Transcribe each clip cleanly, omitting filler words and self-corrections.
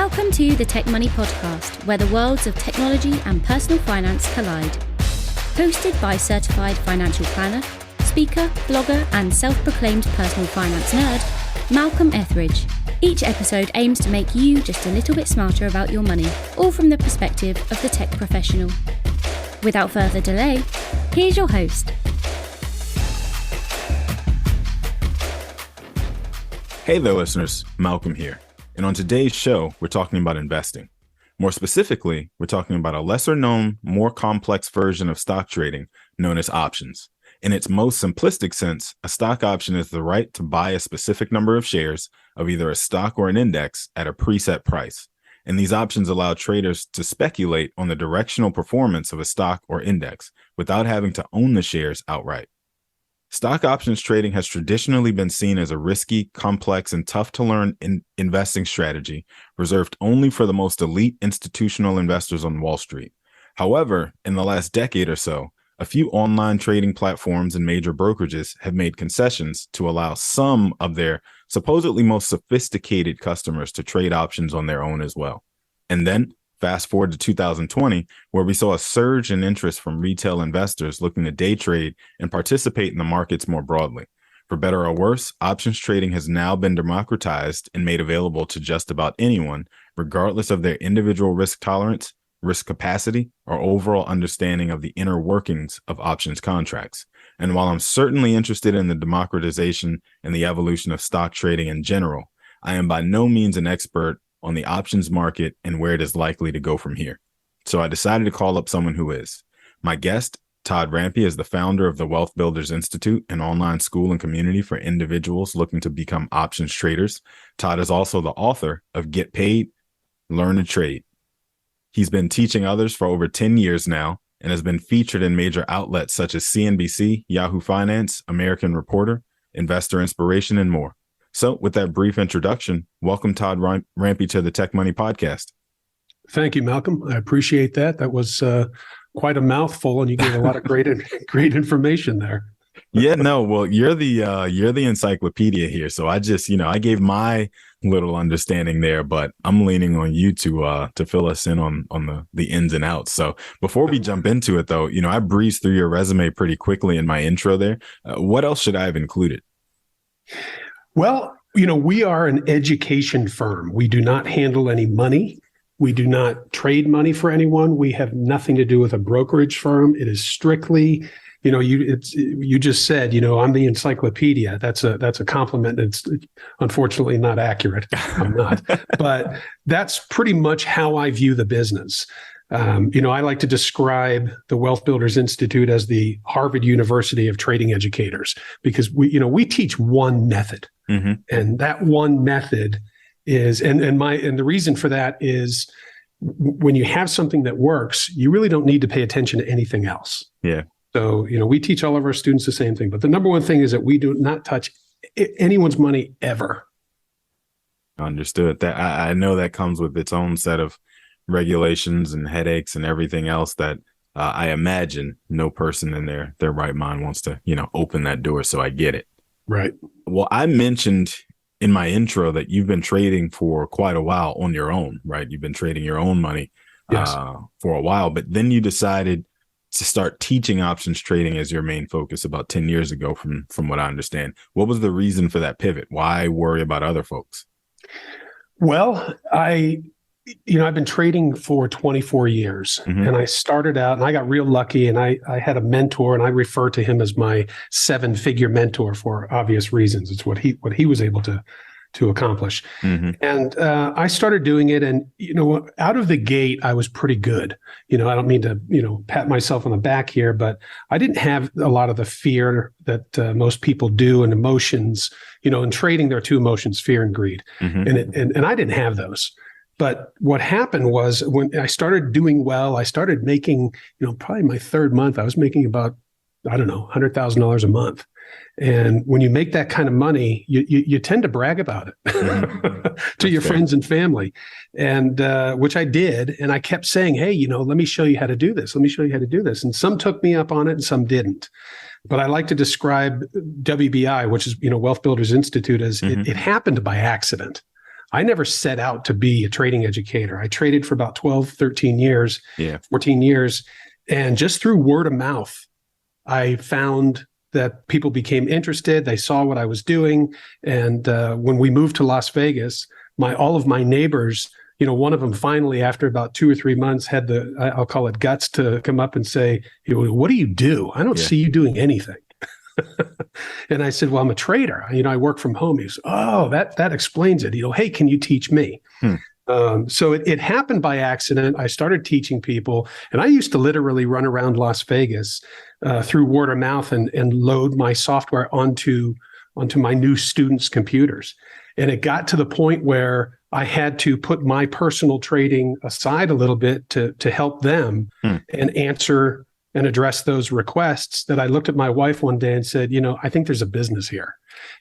Welcome to the Tech Money Podcast, where the worlds of technology and personal finance collide. Hosted by certified financial planner, speaker, blogger, and self-proclaimed personal finance nerd, Malcolm Ethridge. Each episode aims to make you just a little bit smarter about your money, all from the perspective of the tech professional. Without further delay, here's your host. Hey there, listeners. Malcolm here. And on today's show, we're talking about investing. More specifically, we're talking about a lesser-known, more complex version of stock trading known as options. In its most simplistic sense, a stock option is the right to buy a specific number of shares of either a stock or an index at a preset price. And these options allow traders to speculate on the directional performance of a stock or index without having to own the shares outright. Stock options trading has traditionally been seen as a risky, complex, and tough-to-learn investing strategy reserved only for the most elite institutional investors on Wall Street. However, in the last decade or so, a few online trading platforms and major brokerages have made concessions to allow some of their supposedly most sophisticated customers to trade options on their own as well. And then, fast forward to 2020, where we saw a surge in interest from retail investors looking to day trade and participate in the markets more broadly. For better or worse, options trading has now been democratized and made available to just about anyone, regardless of their individual risk tolerance, risk capacity, or overall understanding of the inner workings of options contracts. And while I'm certainly interested in the democratization and the evolution of stock trading in general, I am by no means an expert on the options market and where it is likely to go from here. So I decided to call up someone who is. My guest, Todd Rampe, is the founder of the Wealth Builders Institute, an online school and community for individuals looking to become options traders. Todd is also the author of Get Paid, Learn to Trade. He's been teaching others for over 10 years now and has been featured in major outlets such as CNBC, Yahoo Finance, American Reporter, Investor Inspiration, and more. So with that brief introduction, welcome Todd Rampe to the Tech Money Podcast. Thank you, Malcolm. I appreciate that. That was quite a mouthful, and you gave a lot of great information there. Yeah, no, well, you're the encyclopedia here. So I just, I gave my little understanding there, but I'm leaning on you to fill us in on the ins and outs. So before we jump into it, though, I breezed through your resume pretty quickly in my intro there. What else should I have included? Well, we are an education firm. We do not handle any money. We do not trade money for anyone. We have nothing to do with a brokerage firm. It is strictly, you just said, I'm the encyclopedia. That's a compliment. It's unfortunately not accurate. I'm not, but that's pretty much how I view the business. I like to describe the Wealth Builders Institute as the Harvard University of trading educators, because we teach one method. Mm-hmm. And that one method is, and the reason for that is when you have something that works, you really don't need to pay attention to anything else. Yeah. So, we teach all of our students the same thing, but the number one thing is that we do not touch anyone's money ever. Understood. That I know that comes with its own set of regulations and headaches and everything else that I imagine no person in their right mind wants to, open that door. So I get it. Right. Well, I mentioned in my intro that you've been trading for quite a while on your own, right? You've been trading your own money for a while, but then you decided to start teaching options trading as your main focus about 10 years ago, from what I understand. What was the reason for that pivot? Why worry about other folks? Well, I've been trading for 24 years, mm-hmm. and I started out and I got real lucky, and I had a mentor, and I refer to him as my 7-figure mentor for obvious reasons. It's what he was able to accomplish. Mm-hmm. And I started doing it, and out of the gate, I was pretty good. I don't mean to pat myself on the back here, but I didn't have a lot of the fear that most people do, and emotions. In trading, there are two emotions: fear and greed, mm-hmm. and I didn't have those. But what happened was when I started doing well, I started making, probably my third month, I was making about, $100,000 a month. And when you make that kind of money, you tend to brag about it to your friends and family, and which I did. And I kept saying, hey, let me show you how to do this. Let me show you how to do this. And some took me up on it and some didn't. But I like to describe WBI, which is, Wealth Builders Institute, as it happened by accident. I never set out to be a trading educator. I traded for about 12, 13 years, 14 years. And just through word of mouth, I found that people became interested. They saw what I was doing. And when we moved to Las Vegas, all of my neighbors, one of them finally, after about 2 or 3 months, had I'll call it guts to come up and say, what do you do? I don't see you doing anything. And I said, well, I'm a trader. I work from home. He goes, oh, that explains it. Hey, can you teach me? So it happened by accident. I started teaching people, and I used to literally run around Las Vegas through word of mouth and load my software onto my new students' computers. And it got to the point where I had to put my personal trading aside a little bit to help them and answer and address those requests, that I looked at my wife one day and said, I think there's a business here.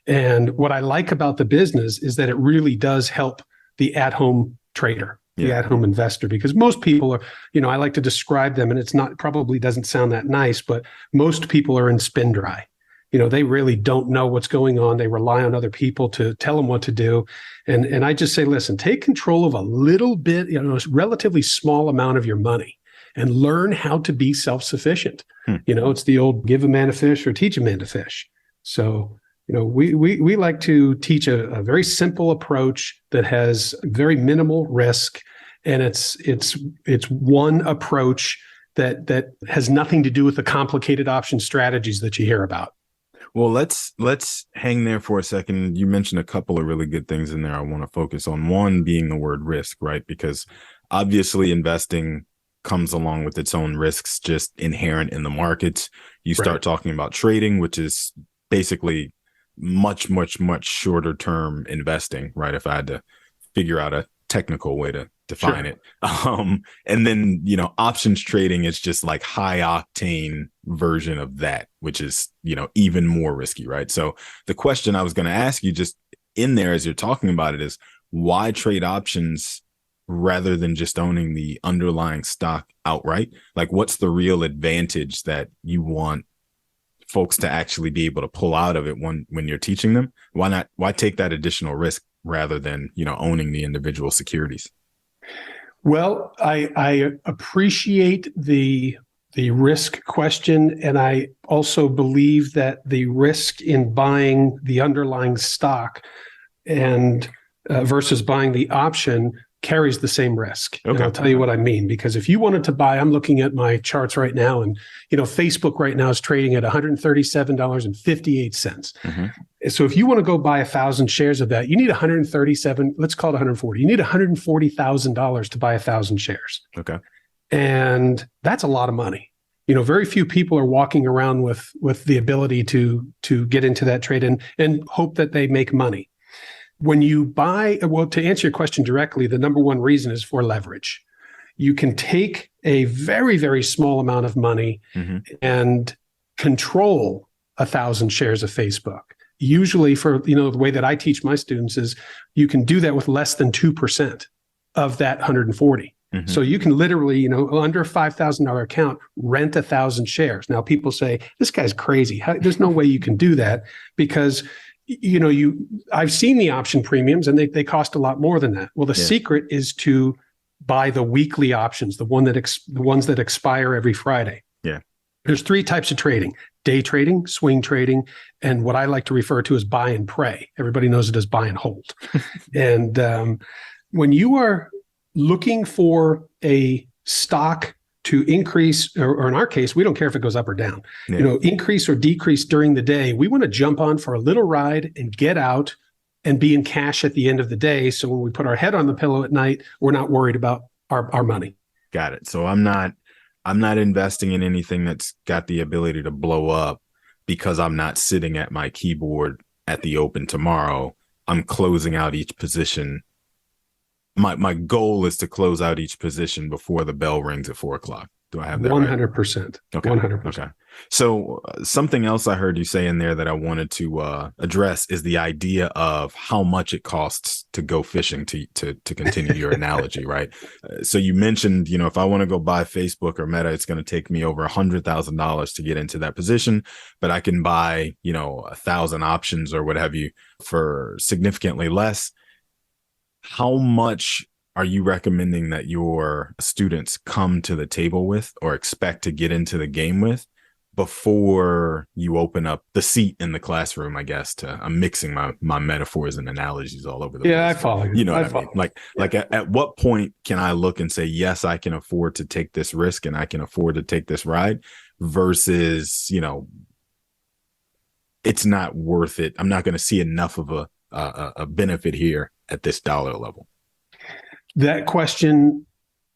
And what I like about the business is that it really does help the at-home trader, the at-home investor, because most people are, I like to describe them, and probably doesn't sound that nice, but most people are in spin dry. They really don't know what's going on. They rely on other people to tell them what to do. And I just say, listen, take control of a little bit, a relatively small amount of your money, and learn how to be self-sufficient. It's the old give a man a fish or teach a man to fish. So, we like to teach a very simple approach that has very minimal risk. And it's one approach that has nothing to do with the complicated option strategies that you hear about. Well, let's hang there for a second. You mentioned a couple of really good things in there I want to focus on. One being the word risk, right? Because obviously investing comes along with its own risks just inherent in the markets. You start talking about trading, which is basically much, much, much shorter term investing, right? If I had to figure out a technical way to define it. And then, options trading is just like high octane version of that, which is, even more risky, right? So the question I was going to ask you just in there as you're talking about it is, why trade options rather than just owning the underlying stock outright? Like, what's the real advantage that you want folks to actually be able to pull out of it when you're teaching them? Why take that additional risk rather than, owning the individual securities? Well, I appreciate the risk question. And I also believe that the risk in buying the underlying stock and versus buying the option carries the same risk. Okay. And I'll tell you what I mean, because if you wanted to buy, I'm looking at my charts right now, and Facebook right now is trading at $137.58. So if you want to go buy 1,000 shares of that, you need 137, let's call it 140. You need $140,000 to buy 1,000 shares. Okay. And that's a lot of money. Very few people are walking around with the ability to get into that trade and hope that they make money. When you buy, well, to answer your question directly, the number one reason is for leverage. You can take a very, very small amount of money and control 1,000 shares of Facebook. Usually for, the way that I teach my students is you can do that with less than 2% of that 140. So you can literally, under a $5,000 account, rent 1,000 shares. Now people say, this guy's crazy. There's no way you can do that, because I've seen the option premiums and they cost a lot more than that. Well, the secret is to buy the weekly options, the ones that expire every Friday. Yeah. There's 3 types of trading: day trading, swing trading, and what I like to refer to as buy and pray. Everybody knows it as buy and hold. And when you are looking for a stock to increase, or in our case, we don't care if it goes up or down, increase or decrease during the day. We want to jump on for a little ride and get out and be in cash at the end of the day. So when we put our head on the pillow at night, we're not worried about our money. Got it. So I'm not investing in anything that's got the ability to blow up because I'm not sitting at my keyboard at the open tomorrow. I'm closing out each position. My goal is to close out each position before the bell rings at 4:00. Do I have that 100%. Right? Okay. 100%. Okay. So something else I heard you say in there that I wanted to address is the idea of how much it costs to go fishing, to continue your analogy, right? So you mentioned, if I want to go buy Facebook or Meta, it's going to take me over $100,000 to get into that position, but I can buy, 1,000 options or what have you for significantly less. how much are you recommending that your students come to the table with or expect to get into the game with before you open up the seat in the classroom? I guess I'm mixing my metaphors and analogies all over the place. Yeah, I follow you. You know what I mean? Like at what point can I look and say, yes, I can afford to take this risk and I can afford to take this ride versus, it's not worth it. I'm not going to see enough of a benefit here at this dollar level. That question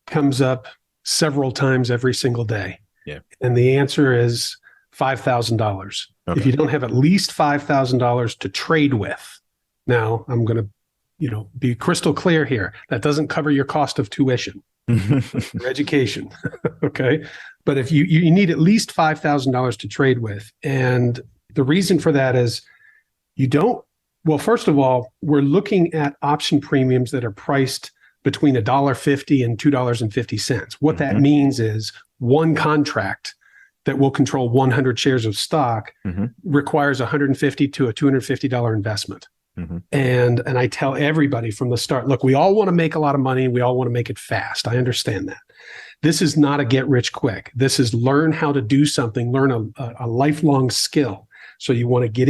comes up several times every single day. Yeah. And the answer is $5,000. Okay. If you don't have at least $5,000 to trade with, now I'm going to, be crystal clear here. That doesn't cover your cost of tuition, your education. Okay. But if you need at least $5,000 to trade with, and the reason for that is well, first of all, we're looking at option premiums that are priced between $1.50 and $2.50. What that means is one contract that will control 100 shares of stock requires $150 to a $250 investment. And I tell everybody from the start, look, we all want to make a lot of money and we all want to make it fast. I understand that. This is not a get rich quick. This is learn how to do something, learn a lifelong skill. So you want to get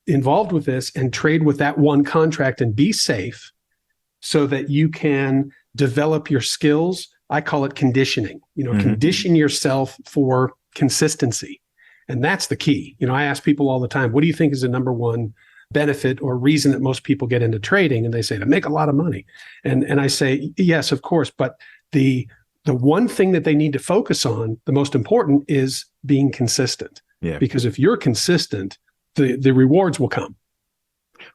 involved with this and trade with that one contract and be safe so that you can develop your skills. I call it conditioning, condition yourself for consistency. And that's the key. I ask people all the time, what do you think is the number one benefit or reason that most people get into trading? And they say, to make a lot of money. And I say, yes, of course. But the one thing that they need to focus on, the most important, is being consistent. Yeah. Because if you're consistent, the rewards will come.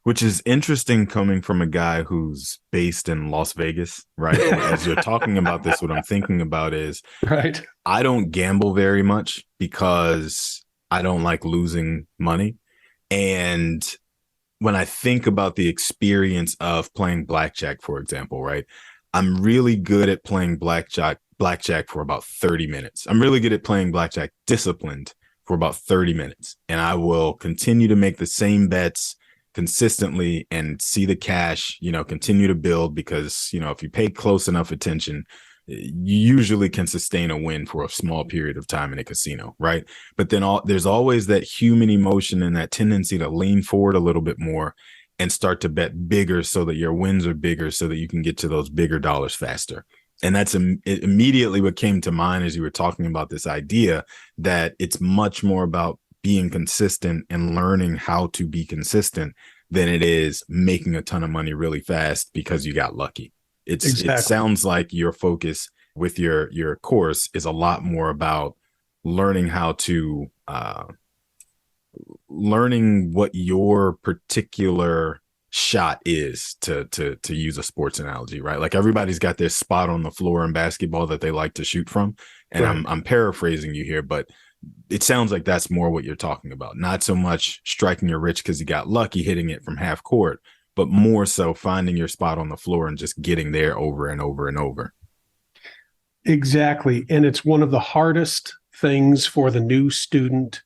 Which is interesting coming from a guy who's based in Las Vegas, right? As you're talking about this, what I'm thinking about is, right, I don't gamble very much because I don't like losing money. And when I think about the experience of playing blackjack, for example, right, I'm really good at playing blackjack for about 30 minutes. I'm really good at playing blackjack disciplined for about 30 minutes. And I will continue to make the same bets consistently and see the cash, continue to build because, if you pay close enough attention, you usually can sustain a win for a small period of time in a casino, right? But then there's always that human emotion and that tendency to lean forward a little bit more and start to bet bigger so that your wins are bigger so that you can get to those bigger dollars faster. And that's immediately what came to mind as you were talking about this idea that it's much more about being consistent and learning how to be consistent than it is making a ton of money really fast because you got lucky. It sounds like your focus with your course is a lot more about learning how to learning what your particular shot is, to use a sports analogy, right? Like everybody's got their spot on the floor in basketball that they like to shoot from. And right. I'm paraphrasing you here, but it sounds like that's more what you're talking about. Not so much striking your rich because you got lucky hitting it from half court, but more so finding your spot on the floor and just getting there over and over and over. Exactly. And it's one of the hardest things for the new student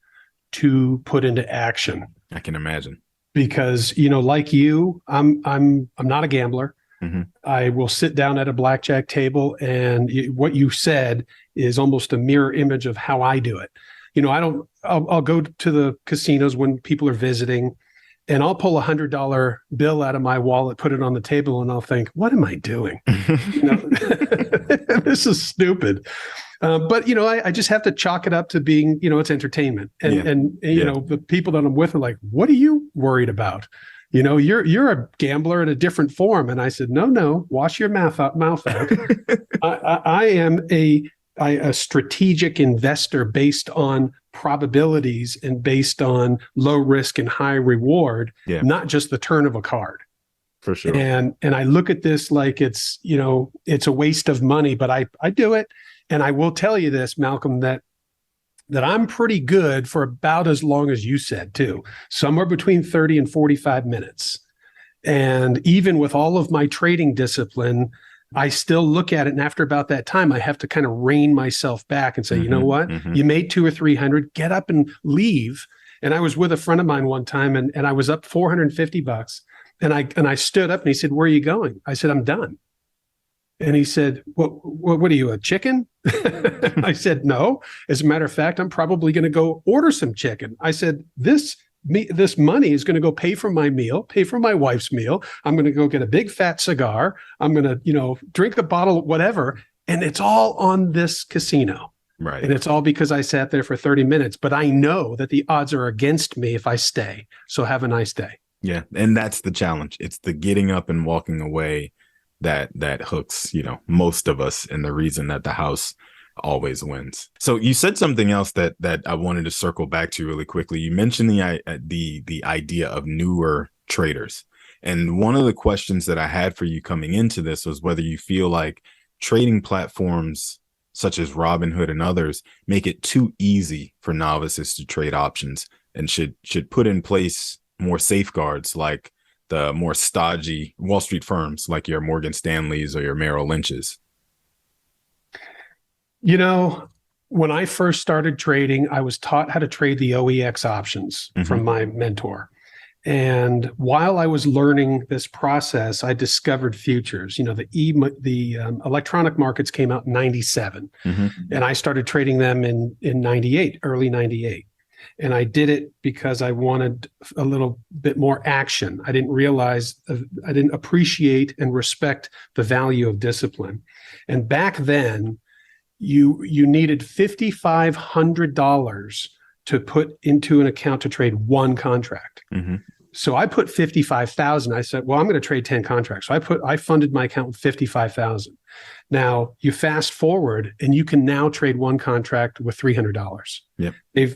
to put into action. I can imagine. Because, like you, I'm not a gambler. Mm-hmm. I will sit down at a blackjack table, and what you said is almost a mirror image of how I do it. I'll go to the casinos when people are visiting, and I'll pull $100 bill out of my wallet, put it on the table, and I'll think, what am I doing? This is stupid. But, I just have to chalk it up to being, it's entertainment. And the people that I'm with are like, what are you worried about? You're a gambler in a different form. And I said, no, wash your mouth out. I am a strategic investor based on probabilities and based on low risk and high reward, not just the turn of a card. For sure. And I look at this like it's a waste of money, but I do it. And I will tell you this, Malcolm, that I'm pretty good for about as long as you said too, somewhere between 30 and 45 minutes. And even with all of my trading discipline, I still look at it. And after about that time, I have to kind of rein myself back and say, you know what, you made 200 or 300, get up and leave. And I was with a friend of mine one time and I was up $450. And I stood up and he said, "Where are you going?" I said, "I'm done." And he said, what are you, a chicken?" I said, "No. As a matter of fact, I'm probably going to go order some chicken." I said, this money is going to go pay for my meal, pay for my wife's meal. I'm going to go get a big fat cigar. I'm going to, drink a bottle of whatever. And it's all on this casino. Right. And it's all because I sat there for 30 minutes. But I know that the odds are against me if I stay. So have a nice day. Yeah. And that's the challenge. It's the getting up and walking away that hooks, most of us, and the reason that the house always wins. So you said something else that I wanted to circle back to really quickly. You mentioned the idea of newer traders. And one of the questions that I had for you coming into this was whether you feel like trading platforms such as Robinhood and others make it too easy for novices to trade options, and should put in place more safeguards, like the more stodgy Wall Street firms like your Morgan Stanleys or your Merrill Lynch's. When I first started trading, I was taught how to trade the OEX options from my mentor. And while I was learning this process, I discovered futures. The electronic markets came out in 97, and I started trading them in 98, early 98. And I did it because I wanted a little bit more action. I didn't appreciate and respect the value of discipline. And back then, you needed $5,500 to put into an account to trade one contract. So I put 55,000. I said, well, I'm going to trade 10 contracts. So I funded my account with 55,000. Now you fast forward and you can now trade one contract with $300. Yep.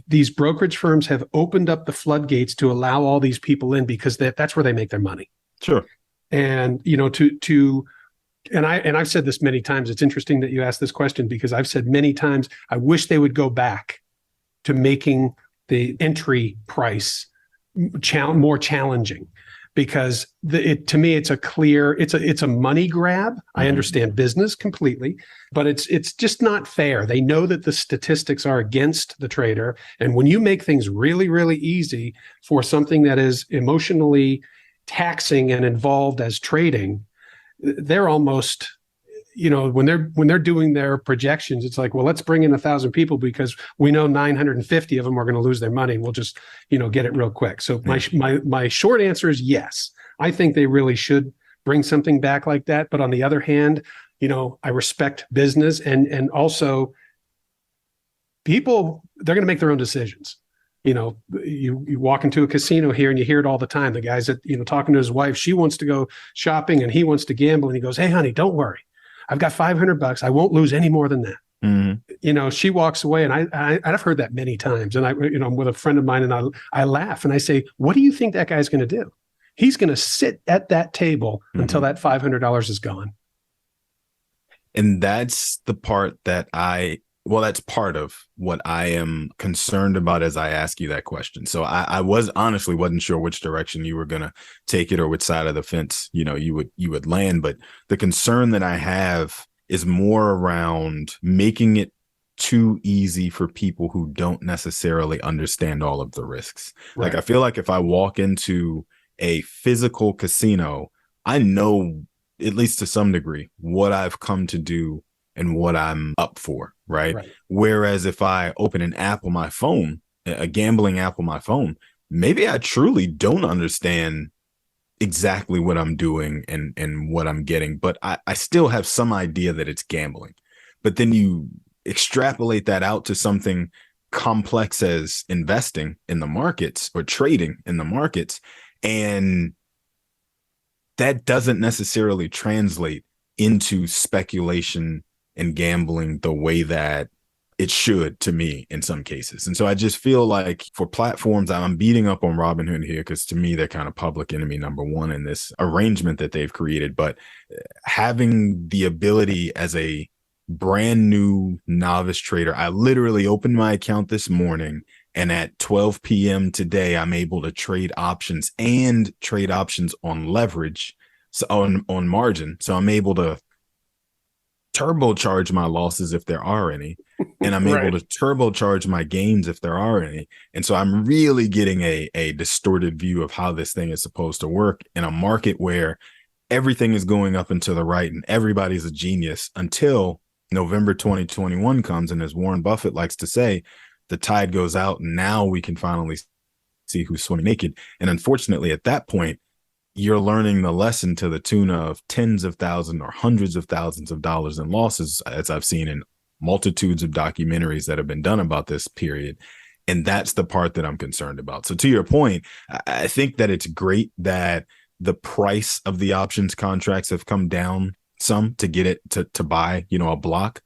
These brokerage firms have opened up the floodgates to allow all these people in because that's where they make their money. Sure. And, and I've said this many times. It's interesting that you asked this question, because I've said many times, I wish they would go back to making the entry price more challenging, because to me, it's a money grab. I understand business completely, but it's just not fair. They know that the statistics are against the trader. And when you make things really, really easy for something that is emotionally taxing and involved as trading, they're almost, when they're doing their projections, it's like, well, let's bring in 1,000 people because we know 950 of them are going to lose their money. We'll just, get it real quick. So my short answer is yes. I think they really should bring something back like that. But on the other hand, I respect business and also people, they're going to make their own decisions. You walk into a casino here and you hear it all the time. The guy's talking to his wife, she wants to go shopping and he wants to gamble. And he goes, "Hey, honey, don't worry. I've got $500. I won't lose any more than that." She walks away, and I've heard that many times. And I'm with a friend of mine, and I laugh and I say, "What do you think that guy's going to do? He's going to sit at that table until that $500 is gone." And that's the part that's part of what I am concerned about as I ask you that question. So I wasn't sure which direction you were going to take it or which side of the fence, you would land. But the concern that I have is more around making it too easy for people who don't necessarily understand all of the risks. Right. Like, I feel like if I walk into a physical casino, I know, at least to some degree, what I've come to do and what I'm up for, right? Whereas if I open an app on my phone, a gambling app on my phone, maybe I truly don't understand exactly what I'm doing and what I'm getting, but I still have some idea that it's gambling. But then you extrapolate that out to something complex as investing in the markets or trading in the markets, and that doesn't necessarily translate into speculation and gambling the way that it should, to me, in some cases. And so I just feel like for platforms, I'm beating up on Robinhood here because to me, they're kind of public enemy number one in this arrangement that they've created. But having the ability as a brand new novice trader, I literally opened my account this morning, and at 12 p.m. today, I'm able to trade options and trade options on leverage, so on margin. So I'm able to turbocharge my losses if there are any, and I'm able Right. to turbocharge my gains if there are any. And so I'm really getting a distorted view of how this thing is supposed to work in a market where everything is going up and to the right and everybody's a genius until November 2021 comes. And as Warren Buffett likes to say, the tide goes out and now we can finally see who's swimming naked. And unfortunately, at that point, you're learning the lesson to the tune of tens of thousands or hundreds of thousands of dollars in losses, as I've seen in multitudes of documentaries that have been done about this period. And that's the part that I'm concerned about. So to your point, I think that it's great that the price of the options contracts have come down some to get it to buy, a block.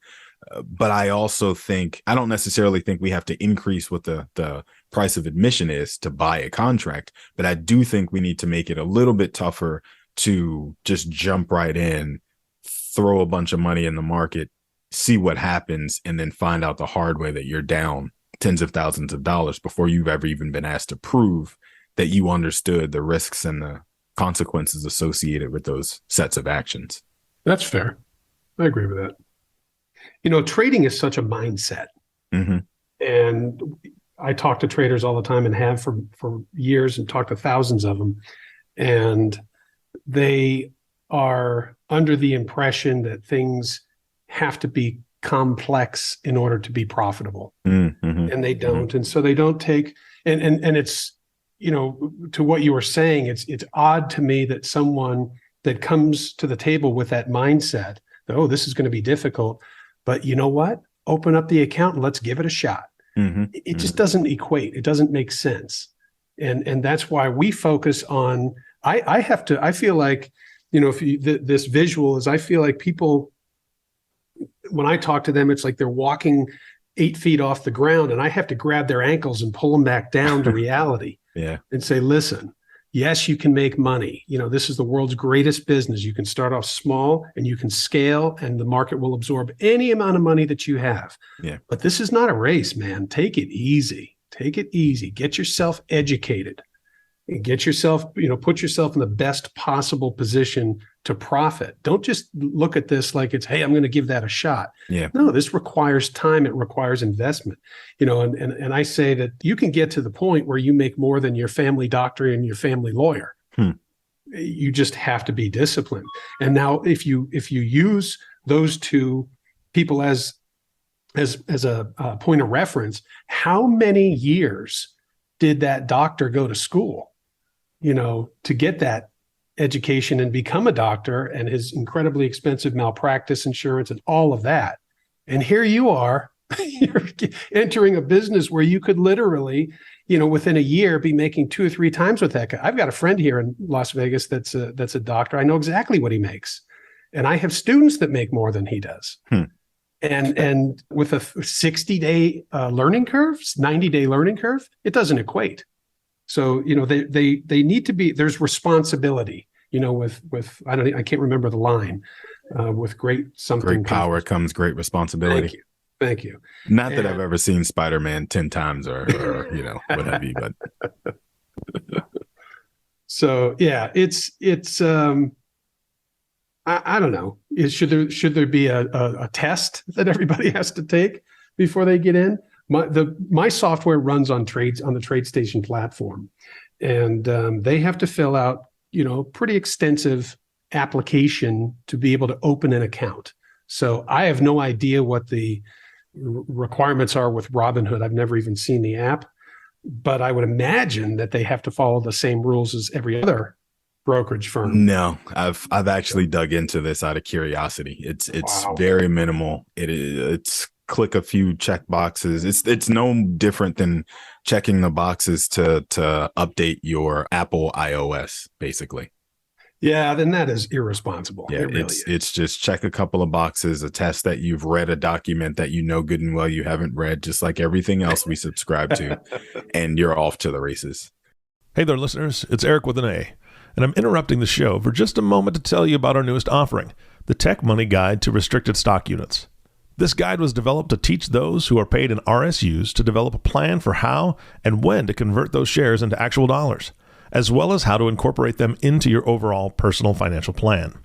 But I also think, I don't necessarily think we have to increase what the price of admission is to buy a contract, but I do think we need to make it a little bit tougher to just jump right in, throw a bunch of money in the market, see what happens, and then find out the hard way that you're down tens of thousands of dollars before you've ever even been asked to prove that you understood the risks and the consequences associated with those sets of actions. That's fair. I agree with that. Trading is such a mindset. Mm-hmm. And I talk to traders all the time and have for years and talk to thousands of them. And they are under the impression that things have to be complex in order to be profitable. Mm-hmm. And they don't. Mm-hmm. And so they don't take, and it's, to what you were saying, it's odd to me that someone that comes to the table with that mindset, oh, this is going to be difficult, but you know what? Open up the account and let's give it a shot. Mm-hmm. It just doesn't equate. It doesn't make sense. And that's why we focus on, I feel like, this visual is, I feel like people, when I talk to them, it's like they're walking 8 feet off the ground and I have to grab their ankles and pull them back down to reality. Yeah. And say, listen, yes, you can make money. This is the world's greatest business. You can start off small and you can scale and the market will absorb any amount of money that you have. Yeah. But this is not a race, man. Take it easy. Take it easy. Get yourself educated and get yourself, put yourself in the best possible position to profit. Don't just look at this like it's, hey, I'm going to give that a shot. Yeah. No, this requires time. It requires investment. And I say that you can get to the point where you make more than your family doctor and your family lawyer. You just have to be disciplined. And now if you use those two people as a point of reference, how many years did that doctor go to school, to get that education and become a doctor and his incredibly expensive malpractice insurance and all of that? And here you are, you're entering a business where you could literally, within a year be making 2 or 3 times what that guy. I've got a friend here in Las Vegas that's a doctor. I know exactly what he makes. And I have students that make more than he does. And with a 60-day learning curve, 90-day learning curve, it doesn't equate. So, they need to be, there's responsibility, with, I can't remember the line, with great power comes great responsibility. Thank you. Not that I've ever seen Spider-Man 10 times or what have you, but. So, yeah, it's I don't know. Should there be a test that everybody has to take before they get in? My software runs on the TradeStation platform, and they have to fill out pretty extensive application to be able to open an account. So I have no idea what the requirements are with Robinhood. I've never even seen the app, but I would imagine that they have to follow the same rules as every other brokerage firm. No, I've actually dug into this out of curiosity. It's Wow. very minimal. It's click a few check boxes. It's no different than checking the boxes to update your Apple iOS, basically. Yeah, then that is irresponsible. Yeah, it's just check a couple of boxes, attest that you've read a document that good and well you haven't read, just like everything else we subscribe to, and you're off to the races. Hey there, listeners. It's Eric with an A, and I'm interrupting the show for just a moment to tell you about our newest offering, the Tech Money Guide to Restricted Stock Units. This guide was developed to teach those who are paid in RSUs to develop a plan for how and when to convert those shares into actual dollars, as well as how to incorporate them into your overall personal financial plan.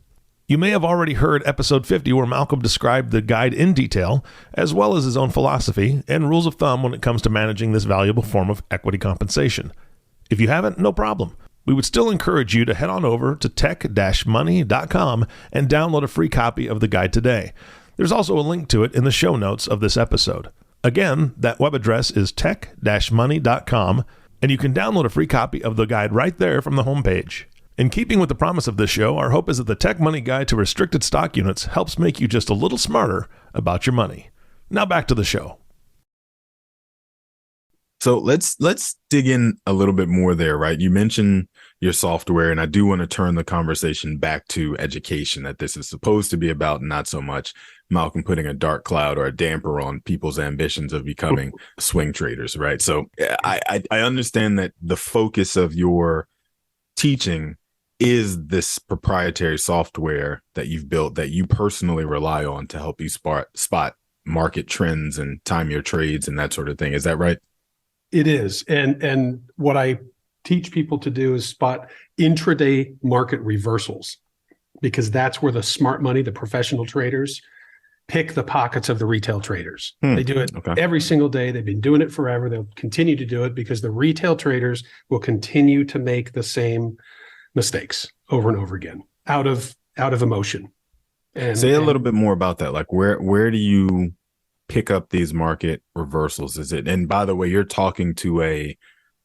You may have already heard episode 50 where Malcolm described the guide in detail, as well as his own philosophy and rules of thumb when it comes to managing this valuable form of equity compensation. If you haven't, no problem. We would still encourage you to head on over to tech-money.com and download a free copy of the guide today. There's also a link to it in the show notes of this episode. Again, that web address is tech-money.com, and you can download a free copy of the guide right there from the homepage. In keeping with the promise of this show, our hope is that the Tech Money Guide to Restricted Stock Units helps make you just a little smarter about your money. Now back to the show. So let's dig in a little bit more there, right? You mentioned your software, and I do want to turn the conversation back to education that this is supposed to be about, not so much Malcolm putting a dark cloud or a damper on people's ambitions of becoming swing traders, right? So I understand that the focus of your teaching is this proprietary software that you've built that you personally rely on to help you spot market trends and time your trades and that sort of thing. Is that right? It is. And what I teach people to do is spot intraday market reversals, because that's where the smart money, the professional traders, pick the pockets of the retail traders. They do it every single day. They've been doing it forever. They'll continue to do it because the retail traders will continue to make the same mistakes over and over again out of emotion. And say a little bit more about that. Like where do you pick up these market reversals? Is it, and by the way, you're talking to a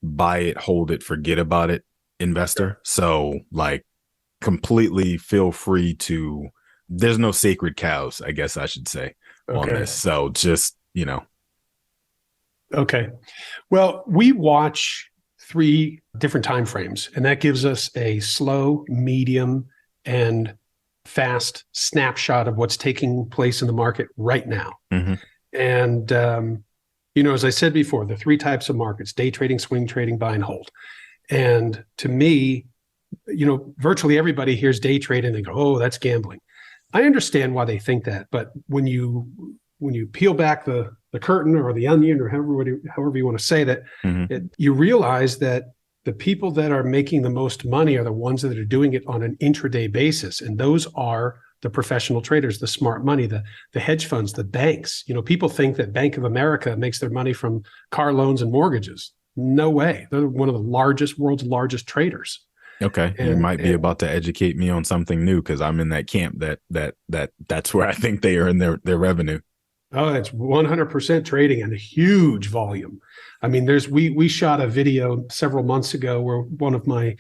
buy it, hold it, forget about it investor. So like completely feel free to, there's no sacred cows, I guess I should say, on this. So just, Okay. Well, we watch 3 different time frames, and that gives us a slow, medium, and fast snapshot of what's taking place in the market right now. Mm-hmm. And, as I said before, the 3 types of markets: day trading, swing trading, buy and hold. And to me, virtually everybody hears day trading and they go, oh, that's gambling. I understand why they think that, but when you peel back the curtain or the onion or however you want to say that, you realize that the people that are making the most money are the ones that are doing it on an intraday basis. And those are the professional traders, the smart money, the hedge funds, the banks. People think that Bank of America makes their money from car loans and mortgages. No way. They're one of the world's largest traders. Okay. You might be about to educate me on something new, because I'm in that camp that's where I think they earn their revenue. Oh, it's 100% trading and a huge volume. I mean, we shot a video several months ago where one of my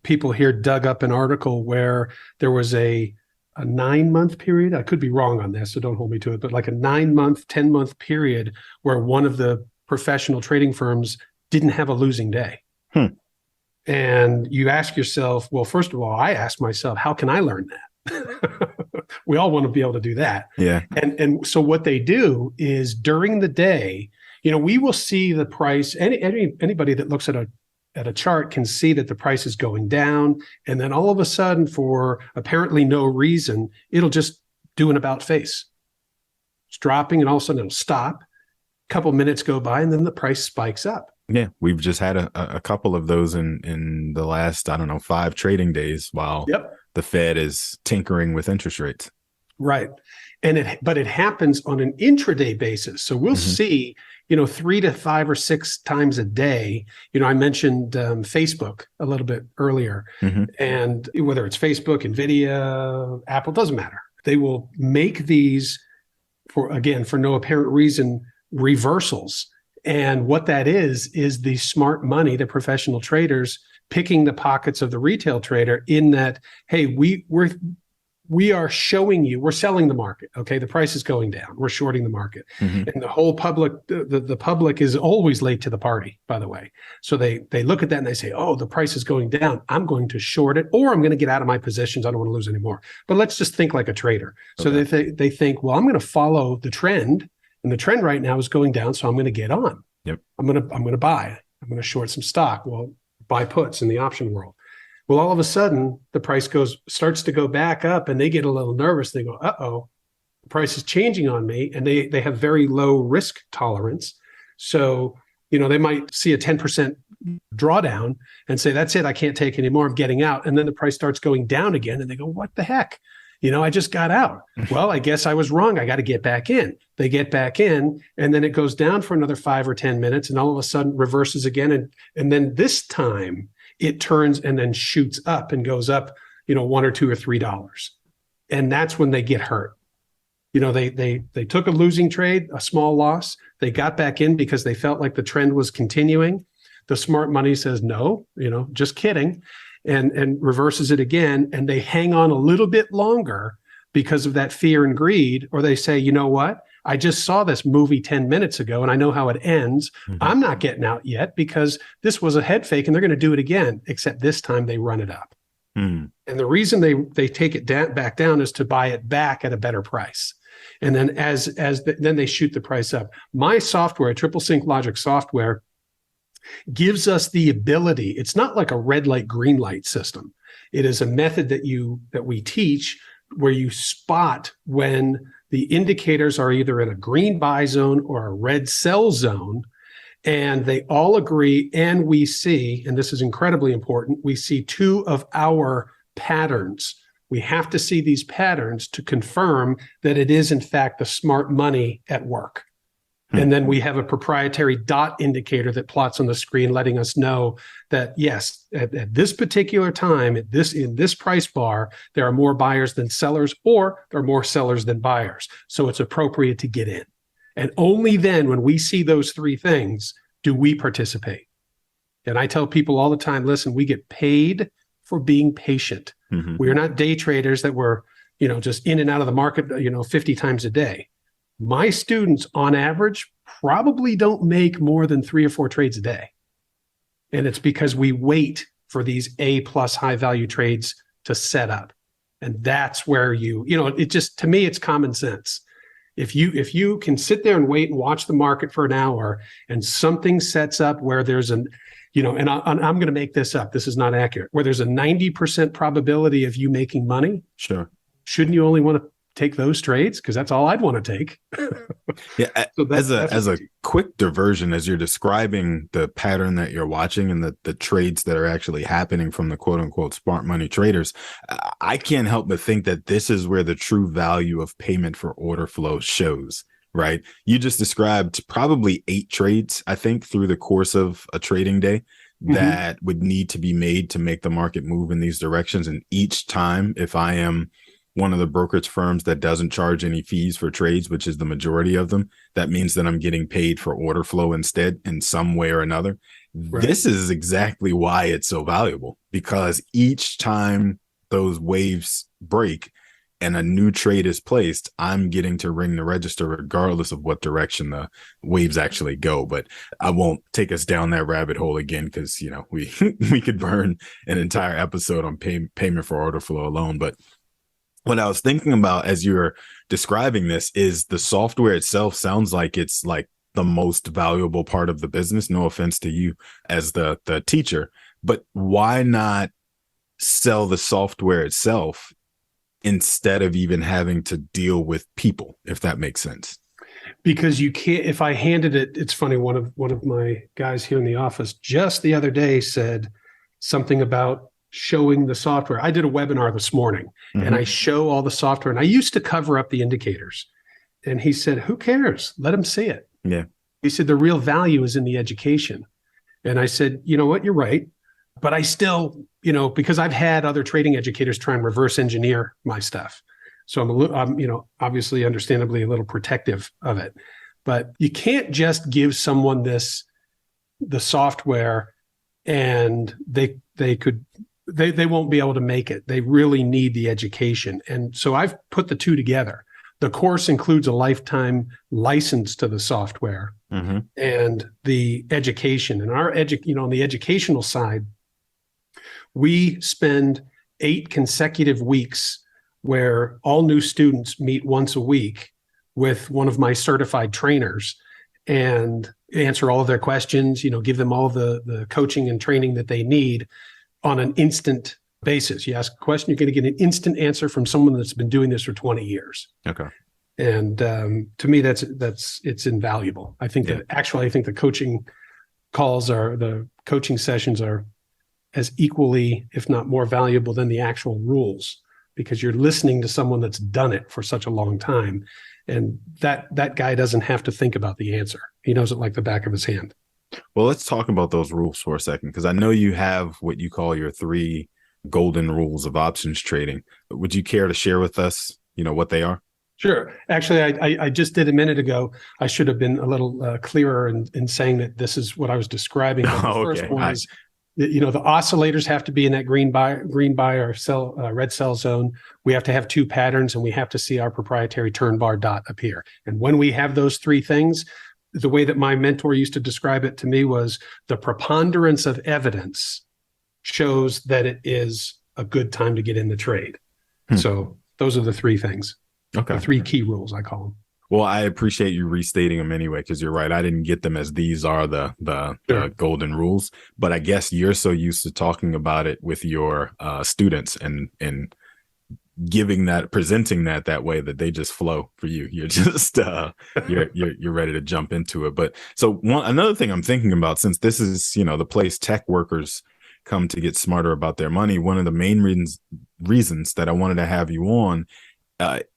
people here dug up an article where there was a 9-month period. I could be wrong on this, so don't hold me to it, but like a 9-month, 10-month period where one of the professional trading firms didn't have a losing day. And you ask yourself, well, first of all, I ask myself, how can I learn that? We all want to be able to do that. Yeah. And so what they do is during the day, we will see the price. Anybody that looks at a chart can see that the price is going down. And then all of a sudden, for apparently no reason, it'll just do an about face. It's dropping, and all of a sudden it'll stop. A couple minutes go by, and then the price spikes up. Yeah, we've just had a couple of those in the last, 5 trading days while the Fed is tinkering with interest rates. Right. But it happens on an intraday basis. So we'll see, 3 to 5 or 6 times a day. I mentioned Facebook a little bit earlier, and whether it's Facebook, NVIDIA, Apple, doesn't matter. They will make these for no apparent reason, reversals. And what that is the smart money, the professional traders picking the pockets of the retail trader in that, hey, we are showing you, we're selling the market. Okay. The price is going down. We're shorting the market. And the whole public, the public is always late to the party, by the way. So they look at that and they say, oh, the price is going down. I'm going to short it, or I'm going to get out of my positions. I don't want to lose anymore. But let's just think like a trader. So they think, well, I'm going to follow the trend. And the trend right now is going down, so I'm going to get on. Yep. I'm going to buy. I'm going to short some stock. Well, buy puts in the option world. Well, all of a sudden, the price starts to go back up, and they get a little nervous. They go, uh-oh, the price is changing on me, and they have very low risk tolerance. So they might see a 10% drawdown and say, that's it, I can't take any more, I'm getting out. And then the price starts going down again. And they go, what the heck? I just got out. Well, I guess I was wrong. I got to get back in. They get back in, and then it goes down for another 5 or 10 minutes, and all of a sudden reverses again. And then this time it turns and then shoots up and goes up, $1 or $2 or $3. And that's when they get hurt. They took a losing trade, a small loss. They got back in because they felt like the trend was continuing. The smart money says, no, just kidding. And reverses it again, and they hang on a little bit longer because of that fear and greed, or they say, you know what? I just saw this movie 10 minutes ago, and I know how it ends. Mm-hmm. I'm not getting out yet because this was a head fake, and they're going to do it again, except this time they run it up. Mm-hmm. And the reason they take it back down is to buy it back at a better price. And then then they shoot the price up. My software, Triple Sync Logic software, gives us the ability. It's not like a red light, green light system. It is a method that we teach where you spot when the indicators are either in a green buy zone or a red sell zone, and they all agree. And we see, and this is incredibly important, we see 2 of our patterns. We have to see these patterns to confirm that it is in fact the smart money at work. And then we have a proprietary dot indicator that plots on the screen, letting us know that, yes, at this particular time, in this price bar, there are more buyers than sellers, or there are more sellers than buyers. So it's appropriate to get in. And only then, when we see those 3 things, do we participate. And I tell people all the time, listen, we get paid for being patient. Mm-hmm. We are not day traders that were, just in and out of the market, 50 times a day. My students, on average, probably don't make more than 3 or 4 trades a day. And it's because we wait for these A+ high value trades to set up. And that's where it just, to me, it's common sense. If you can sit there and wait and watch the market for an hour and something sets up where there's and I'm going to make this up, this is not accurate, where there's a 90% probability of you making money. Sure. Shouldn't you only want to take those trades? Because that's all I'd want to take. Yeah. So as a quick diversion, as you're describing the pattern that you're watching and the trades that are actually happening from the quote unquote smart money traders, I can't help but think that this is where the true value of payment for order flow shows, right? You just described probably 8 trades, I think, through the course of a trading day that would need to be made to make the market move in these directions. And each time, if I am one of the brokerage firms that doesn't charge any fees for trades, which is the majority of them, that means that I'm getting paid for order flow instead in some way or another. Right. This is exactly why it's so valuable, because each time those waves break and a new trade is placed, I'm getting to ring the register regardless of what direction the waves actually go. But I won't take us down that rabbit hole again, because, we could burn an entire episode on payment for order flow alone. But what I was thinking about as you're describing this is the software itself sounds like it's like the most valuable part of the business. No offense to you as the teacher, but why not sell the software itself instead of even having to deal with people, if that makes sense? Because you can't, if I handed it, it's funny, one of my guys here in the office just the other day said something about showing the software. I did a webinar this morning and I show all the software, and I used to cover up the indicators. And he said, who cares? Let them see it. Yeah. He said, the real value is in the education. And I said, you know what? You're right. But I still, because I've had other trading educators try and reverse engineer my stuff. So I'm obviously understandably a little protective of it, but you can't just give someone the software and they won't be able to make it. They really need the education. And so I've put the 2 together. The course includes a lifetime license to the software and the education. And our on the educational side, we spend 8 consecutive weeks where all new students meet once a week with one of my certified trainers and answer all of their questions, give them all the coaching and training that they need on an instant basis. You ask a question, you're going to get an instant answer from someone that's been doing this for 20 years. Okay. And to me, it's invaluable. I think I think the coaching the coaching sessions are as equally, if not more valuable than the actual rules, because you're listening to someone that's done it for such a long time. And that guy doesn't have to think about the answer. He knows it like the back of his hand. Well, let's talk about those rules for a second, because I know you have what you call your 3 golden rules of options trading. Would you care to share with us, what they are? Sure. Actually, I just did a minute ago. I should have been a little clearer in saying that this is what I was describing. But the first one is, the oscillators have to be in that green buy or sell red sell zone. We have to have 2 patterns, and we have to see our proprietary turn bar dot appear. And when we have those 3 things, the way that my mentor used to describe it to me was the preponderance of evidence shows that it is a good time to get in the trade. So those are the 3 things. Okay. The 3 key rules, I call them. Well, I appreciate you restating them anyway, because you're right. I didn't get them as these are the golden rules, but I guess you're so used to talking about it with your students and presenting that way that they just flow for you. You're just you're ready to jump into it. But so another thing I'm thinking about, since this is the place tech workers come to get smarter about their money, one of the main reasons that I wanted to have you on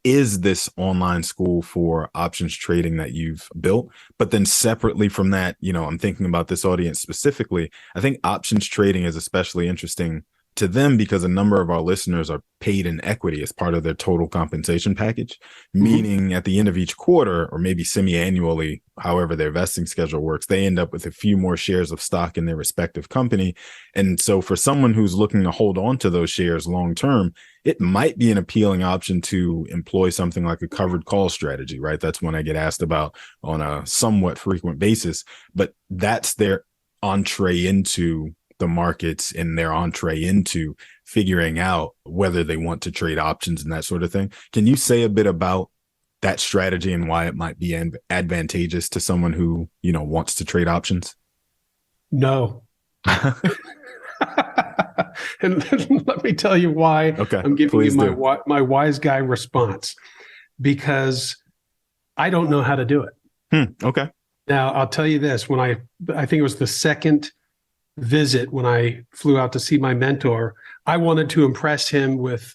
is this online school for options trading that you've built. But then separately from that, I'm thinking about this audience specifically. I think options trading is especially interesting to them because a number of our listeners are paid in equity as part of their total compensation package, meaning at the end of each quarter, or maybe semi-annually, however their vesting schedule works, they end up with a few more shares of stock in their respective company. And so for someone who's looking to hold on to those shares long term, it might be an appealing option to employ something like a covered call strategy, right? That's one I get asked about on a somewhat frequent basis, but that's their entree into the markets and their entree into figuring out whether they want to trade options and that sort of thing. Can you say a bit about that strategy and why it might be advantageous to someone who, wants to trade options? No. And let me tell you why. Okay, I'm giving you my wise guy response, because I don't know how to do it. Okay. Now, I'll tell you this. When I think it was the second visit when I flew out to see my mentor, I wanted to impress him with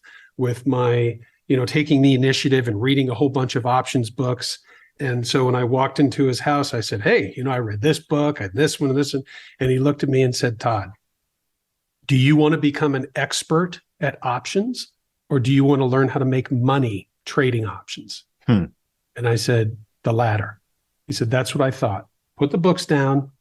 my, taking the initiative and reading a whole bunch of options books. And so when I walked into his house, I said, hey, I read this book, I had this one and this one. And he looked at me and said, Todd, do you want to become an expert at options, or do you want to learn how to make money trading options? And I said, the latter. He said, that's what I thought. Put the books down,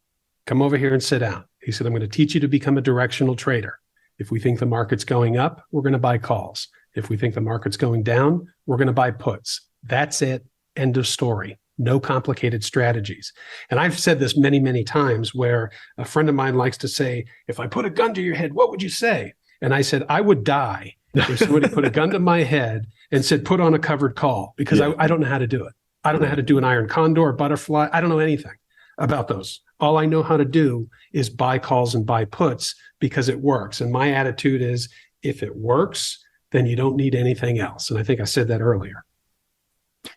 come over here and sit down. He said, I'm going to teach you to become a directional trader. If we think the market's going up, we're going to buy calls. If we think the market's going down, we're going to buy puts. That's it. End of story. No complicated strategies. And I've said this many, many times, where a friend of mine likes to say, if I put a gun to your head, what would you say? And I said, I would die if somebody put a gun to my head and said, put on a covered call, because I don't know how to do it. I don't know how to do an iron condor or butterfly. I don't know anything about those. All I know how to do is buy calls and buy puts, because it works. And my attitude is, if it works, then you don't need anything else. And I think I said that earlier.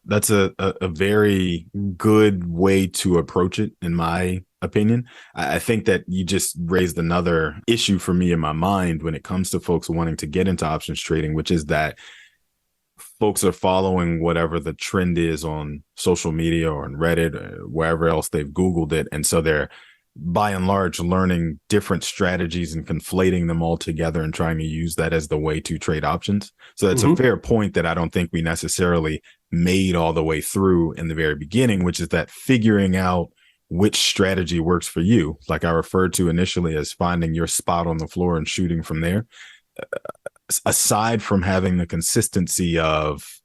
That's a very good way to approach it, in my opinion. I think that you just raised another issue for me in my mind when it comes to folks wanting to get into options trading, which is that folks are following whatever the trend is on social media or on Reddit or wherever else they've Googled it. And so they're, by and large, learning different strategies and conflating them all together and trying to use that as the way to trade options. So that's a fair point that I don't think we necessarily made all the way through in the very beginning, which is that figuring out which strategy works for you, like I referred to initially as finding your spot on the floor and shooting from there. Aside from having the consistency of,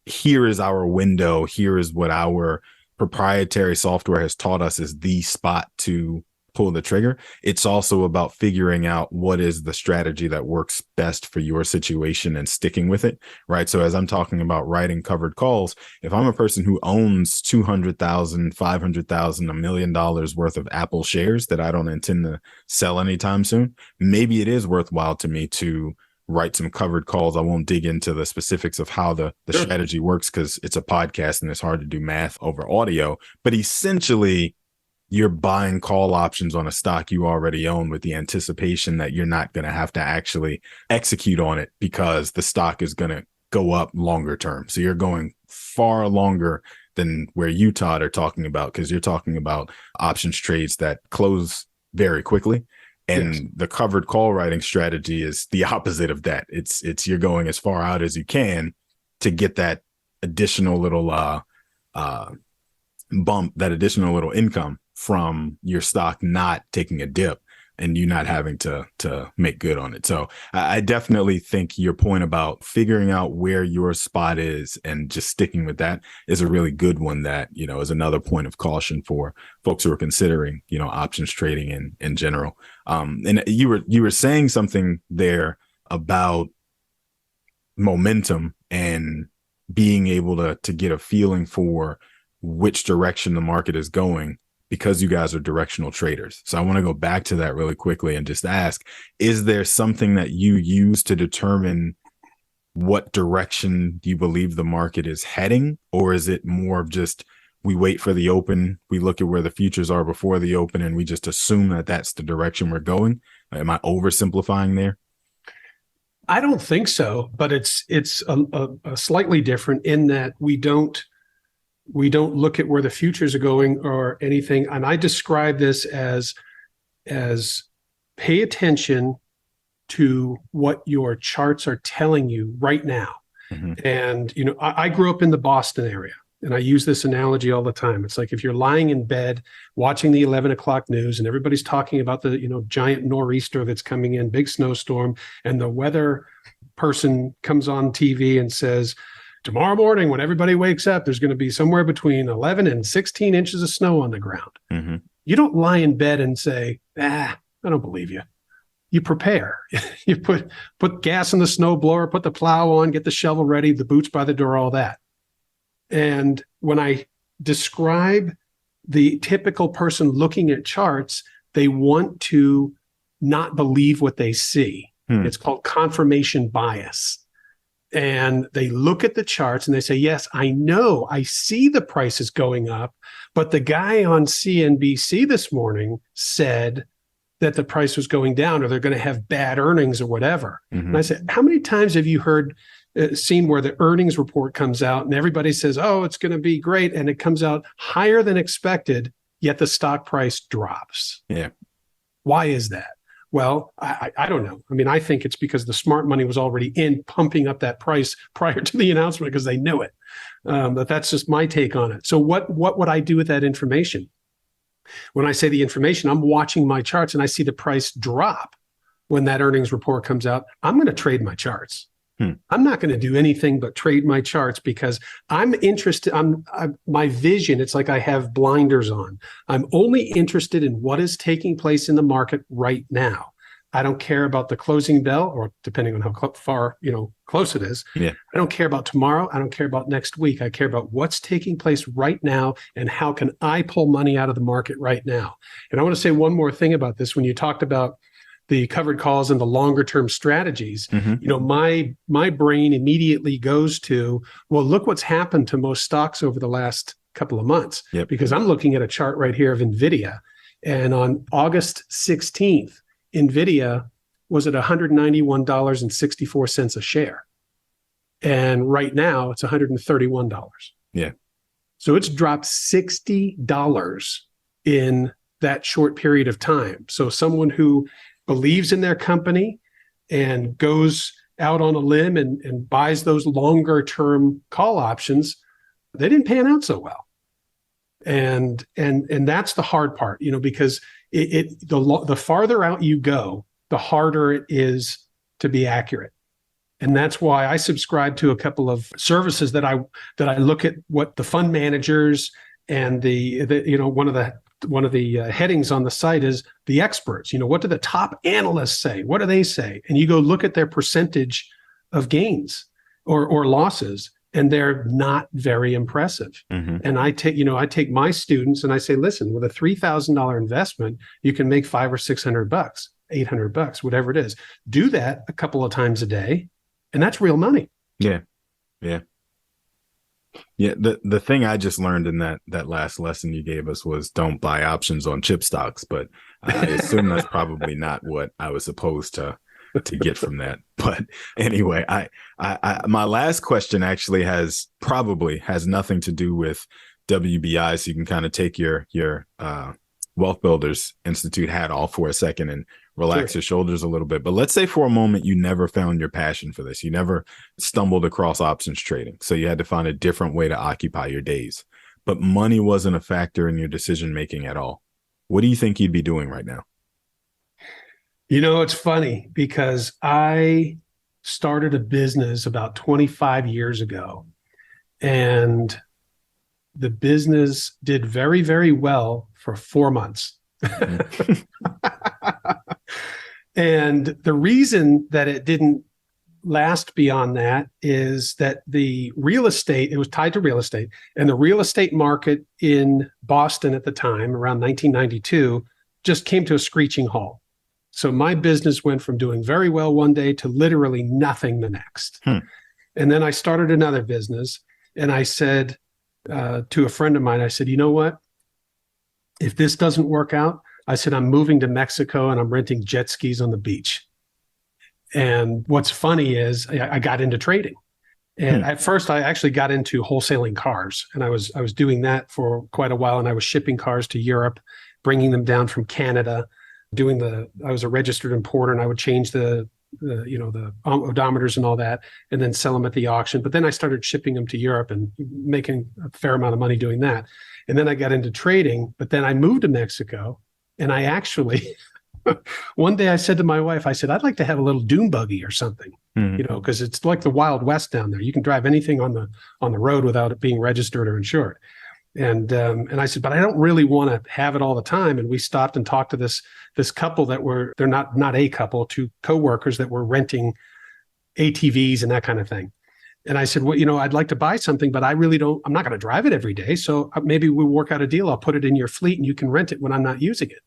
here is our window, here is what our proprietary software has taught us is the spot to pull the trigger. It's also about figuring out what is the strategy that works best for your situation and sticking with it, right? So as I'm talking about writing covered calls, if I'm a person who owns 200,000, 500,000, $1 million worth of Apple shares that I don't intend to sell anytime soon, maybe it is worthwhile to me to write some covered calls. I won't dig into the specifics of how the strategy works, because it's a podcast and it's hard to do math over audio. But essentially, you're buying call options on a stock you already own with the anticipation that you're not going to have to actually execute on it because the stock is going to go up longer term. So you're going far longer than where you, Todd, are talking about, because you're talking about options trades that close very quickly. And yes, the covered call writing strategy is the opposite of that. It's you're going as far out as you can to get that additional little bump, that additional little income from your stock not taking a dip and you not having to make good on it. So I definitely think your point about figuring out where your spot is and just sticking with that is a really good one that, is another point of caution for folks who are considering, options trading in general. And you were saying something there about momentum and being able to get a feeling for which direction the market is going, because you guys are directional traders. So I want to go back to that really quickly and just ask, is there something that you use to determine what direction you believe the market is heading? Or is it more of just, we wait for the open, we look at where the futures are before the open, and we just assume that that's the direction we're going? Am I oversimplifying there? I don't think so, but it's a slightly different in that we don't look at where the futures are going or anything. And I describe this as pay attention to what your charts are telling you right now. Mm-hmm. And, I grew up in the Boston area, and I use this analogy all the time. It's like if you're lying in bed watching the 11 o'clock news and everybody's talking about the, giant nor'easter that's coming in, big snowstorm, and the weather person comes on TV and says, tomorrow morning, when everybody wakes up, there's going to be somewhere between 11 and 16 inches of snow on the ground. Mm-hmm. You don't lie in bed and say, I don't believe you. You prepare. You put gas in the snow blower, put the plow on, get the shovel ready, the boots by the door, all that. And when I describe the typical person looking at charts, they want to not believe what they see. It's called confirmation bias. And they look at the charts and they say, yes, I know, I see the prices going up, but the guy on CNBC this morning said that the price was going down, or they're going to have bad earnings or whatever. Mm-hmm. And I said, how many times have you seen where the earnings report comes out and everybody says, oh, it's going to be great, and it comes out higher than expected, yet the stock price drops? Yeah. Why is that? Well, I don't know. I mean, I think it's because the smart money was already in pumping up that price prior to the announcement because they knew it. But that's just my take on it. So what would I do with that information? When I say the information, I'm watching my charts and I see the price drop when that earnings report comes out. I'm going to trade my charts. I'm not going to do anything but trade my charts because I'm interested. My vision, it's like I have blinders on. I'm only interested in what is taking place in the market right now. I don't care about the closing bell, or depending on how far, close it is. Yeah. I don't care about tomorrow. I don't care about next week. I care about what's taking place right now and how can I pull money out of the market right now. And I want to say one more thing about this. When you talked about the covered calls and the longer term strategies, mm-hmm. My brain immediately goes to, well, look what's happened to most stocks over the last couple of months. Yep. Because I'm looking at a chart right here of NVIDIA. And on August 16th, NVIDIA was at $191.64 a share. And right now it's $131. Yeah. So it's dropped $60 in that short period of time. So someone who believes in their company and goes out on a limb and buys those longer term call options, they didn't pan out so well. And that's the hard part, because the farther out you go, the harder it is to be accurate. And that's why I subscribe to a couple of services that I look at what the fund managers and one of the headings on the site is the experts. What do the top analysts say? What do they say? And you go look at their percentage of gains or losses, and they're not very impressive. Mm-hmm. And I take my students and I say, listen, with a $3,000 investment, you can make $500 or $600, $800, whatever it is. Do that a couple of times a day, and that's real money. Yeah, yeah. Yeah, the thing I just learned in that last lesson you gave us was don't buy options on chip stocks, but I assume that's probably not what I was supposed to get from that. But anyway, I my last question actually has nothing to do with WBI, so you can kind of take your Wealth Builders Institute hat off for a second and relax your shoulders a little bit. But let's say for a moment you never found your passion for this. You never stumbled across options trading. So you had to find a different way to occupy your days. But money wasn't a factor in your decision making at all. What do you think you'd be doing right now? You know, it's funny because I started a business about 25 years ago, and the business did very, very well for 4 months. And the reason that it didn't last beyond that is that the real estate, it was tied to real estate, and the real estate market in Boston at the time, around 1992, just came to a screeching halt. So my business went from doing very well one day to literally nothing the next. And then I started another business, and I said to a friend of mine, I said, you know what? If this doesn't work out, I said, I'm moving to Mexico and I'm renting jet skis on the beach. And what's funny is I got into trading. And at first I actually got into wholesaling cars, and I was doing that for quite a while. And I was shipping cars to Europe, bringing them down from Canada, I was a registered importer, and I would change the odometers and all that, and then sell them at the auction. But then I started shipping them to Europe and making a fair amount of money doing that. And then I got into trading, but then I moved to Mexico, and I actually, one day I said to my wife, I said, I'd like to have a little dune buggy or something, because it's like the Wild West down there. You can drive anything on the road without it being registered or insured. And I said, but I don't really want to have it all the time. And we stopped and talked to this couple they're not a couple, two coworkers that were renting ATVs and that kind of thing. And I said, well, I'd like to buy something, but I'm not going to drive it every day. So maybe we'll work out a deal. I'll put it in your fleet and you can rent it when I'm not using it.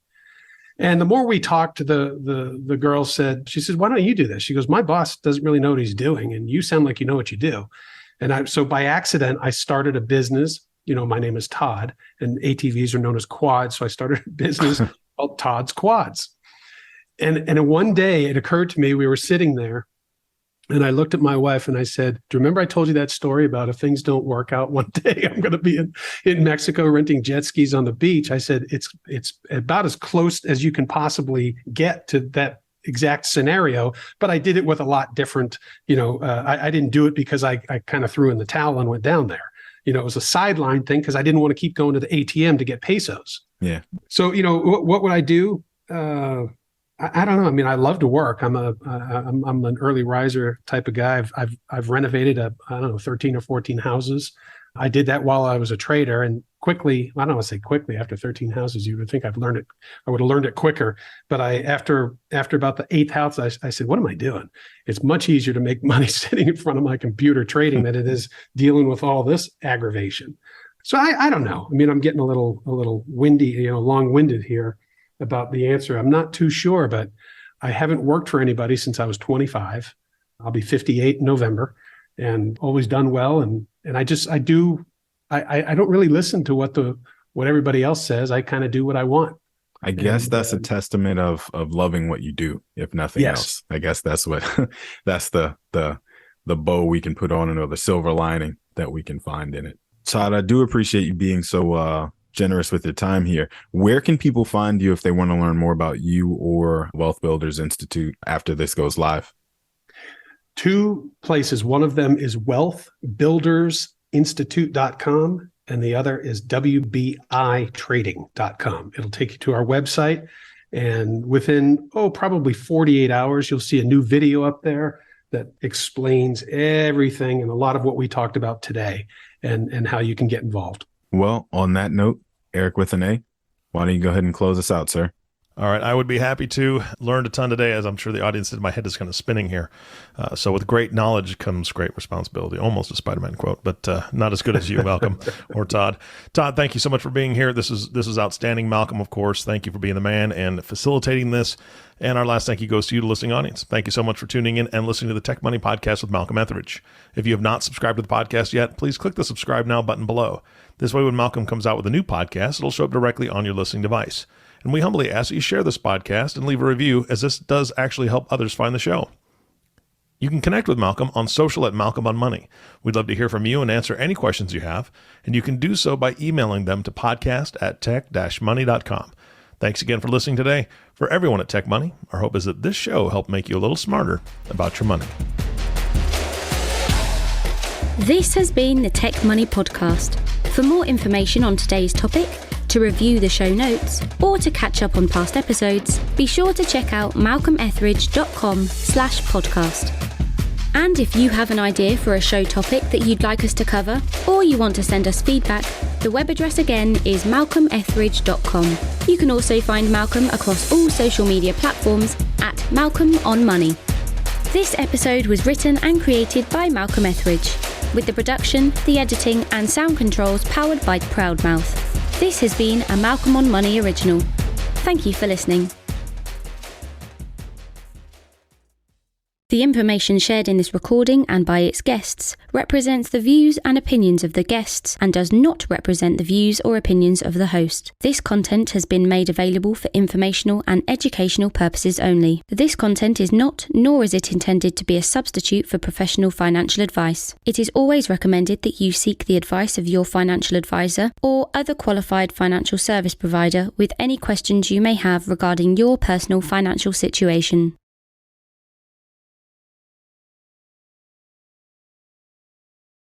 And the more we talked, the girl said, why don't you do this? She goes, my boss doesn't really know what he's doing, and you sound like you know what you do. And so by accident, I started a business. My name is Todd, and ATVs are known as quads. So I started a business called Todd's Quads. And one day it occurred to me, we were sitting there, and I looked at my wife and I said, do you remember I told you that story about if things don't work out one day, I'm going to be in Mexico renting jet skis on the beach? I said, it's about as close as you can possibly get to that exact scenario, but I did it with a lot different, I didn't do it because I kind of threw in the towel and went down there. It was a sideline thing because I didn't want to keep going to the ATM to get pesos. Yeah. So, what would I do? I don't know. I mean, I love to work. I'm an early riser type of guy. I've renovated 13 or 14 houses. I did that while I was a trader, and quickly, I don't want to say quickly, after 13 houses, you would think I've learned it. I would have learned it quicker. But after about the 8th house, I said, what am I doing? It's much easier to make money sitting in front of my computer trading than it is dealing with all this aggravation. So I don't know. I mean, I'm getting a little windy, long-winded here about the answer. I'm not too sure, but I haven't worked for anybody since I was 25. I'll be 58 in November, and always done well. And I don't really listen to what everybody else says. I kind of do what I want. I guess that's a testament of loving what you do, if nothing else. I guess that's what that's the bow we can put on it, or the silver lining that we can find in it. Todd, I do appreciate you being so generous with your time here. Where can people find you if they want to learn more about you or Wealth Builders Institute after this goes live? 2 places. One of them is wealthbuildersinstitute.com, and the other is wbitrading.com. It'll take you to our website, and within, probably 48 hours, you'll see a new video up there that explains everything and a lot of what we talked about today, and how you can get involved. Well, on that note, Eric with an A, why don't you go ahead and close us out, sir? All right. I would be happy to. Learned a ton today, as I'm sure the audience did. My head is kind of spinning here. So with great knowledge comes great responsibility. Almost a Spider-Man quote, but not as good as you, Malcolm or Todd. Todd, thank you so much for being here. This is outstanding. Malcolm, of course, thank you for being the man and facilitating this. And our last thank you goes to you, the listening audience. Thank you so much for tuning in and listening to the Tech Money Podcast with Malcolm Ethridge. If you have not subscribed to the podcast yet, please click the subscribe now button below. This way, when Malcolm comes out with a new podcast, it'll show up directly on your listening device. And we humbly ask that you share this podcast and leave a review, as this does actually help others find the show. You can connect with Malcolm on social at Malcolm on Money. We'd love to hear from you and answer any questions you have, and you can do so by emailing them to podcast@tech-money.com. Thanks again for listening today. For everyone at Tech Money, our hope is that this show helped make you a little smarter about your money. This has been the Tech Money Podcast. For more information on today's topic, to review the show notes, or to catch up on past episodes, be sure to check out malcolmethridge.com/podcast. And if you have an idea for a show topic that you'd like us to cover, or you want to send us feedback, the web address again is malcolmethridge.com. You can also find Malcolm across all social media platforms at Malcolm on Money. This episode was written and created by Malcolm Ethridge, with the production, the editing, and sound controls powered by Proudmouth. This has been a Malcolm on Money original. Thank you for listening. The information shared in this recording and by its guests represents the views and opinions of the guests and does not represent the views or opinions of the host. This content has been made available for informational and educational purposes only. This content is not, nor is it intended to be a substitute for professional financial advice. It is always recommended that you seek the advice of your financial advisor or other qualified financial service provider with any questions you may have regarding your personal financial situation.